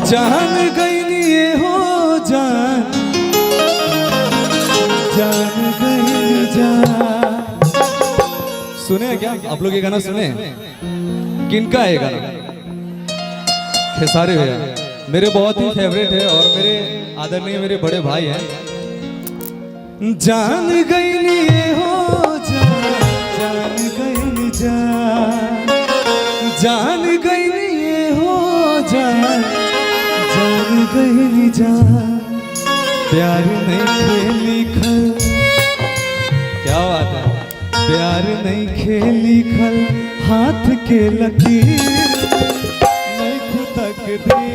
जान गई ये हो जान, जान गई जान। सुने क्या आप लोग ये गाना सुने? किनका है ये गाना? खेसारी भैया मेरे बहुत ही फेवरेट है और मेरे आदरणीय मेरे बड़े भाई हैं। जान गई ये हो जान, जान गई जान, जान गई ये हो जान, जान गई जान। प्यार नहीं लिखल, क्या बात है, प्यार नहीं खेली खल हाथ के लकीर नहीं खुद तकदीर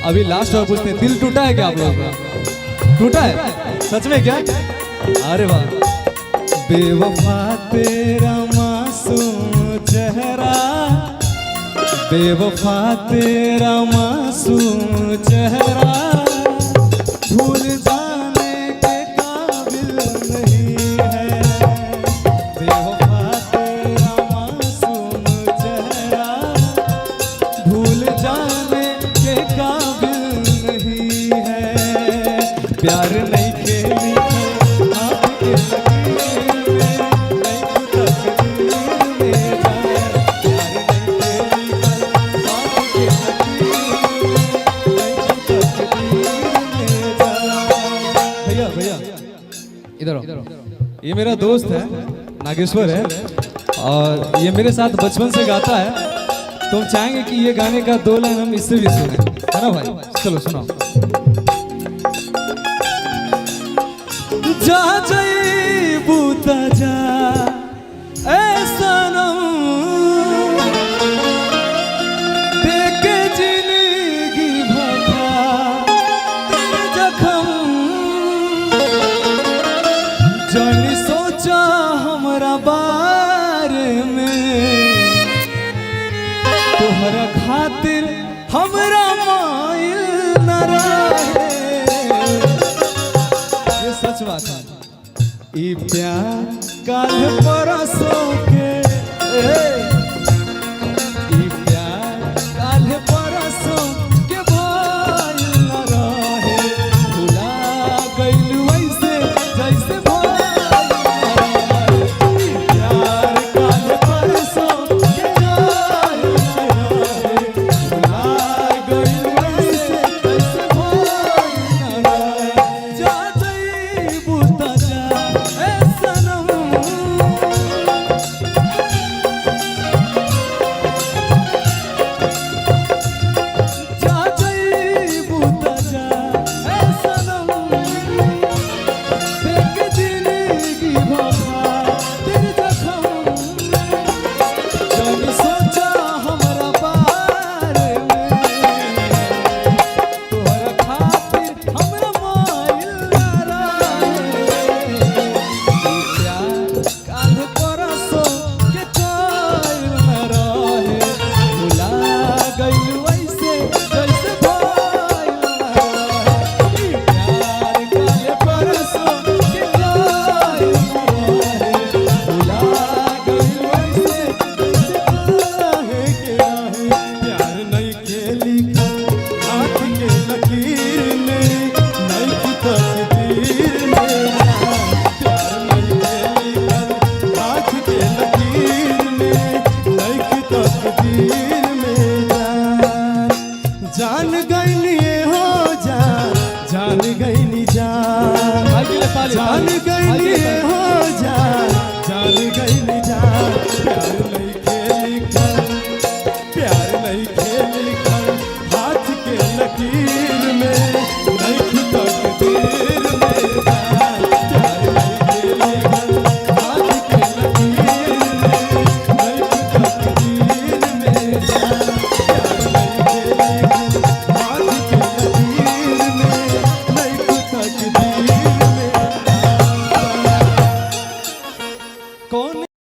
अभी लास्ट और पूछते हैं, दिल टूटा है क्या आप लोगों का? टूटा है सच में क्या? अरे वाह। बेवफा तेरा मासूम चेहरा, बेवफा तेरा मासूम चेहरा भूल जाने के काबिल नहीं है। बेवफा तेरा मासूम चेहरा भूल जाने के काबिल नहीं है। प्यार नहीं खेली हाथ के लकीर में, नहीं खुद तकदीर में जाए। प्यार नहीं खेली हाथ के लकीर में, नहीं खुद तकदीर में जाए। भैया भैया इधर आओ। ये मेरा दोस्त है, नागेश्वर है, और ये मेरे साथ बचपन से गाता है। तो हम चाहेंगे कि ये गाने का 2 लाइन हम इससे भी सुने, है ना भाई? चलो सुनाओ। जा जई बूता जा ऐ सनम, देके जिंदगी भखा तेरे जखम। जानी सोचा हमरा बारे में, तोहरा खातिर हमरा माइल न रहे। ये सच बात है। ई प्यार काल परसों के कैली जान प्यार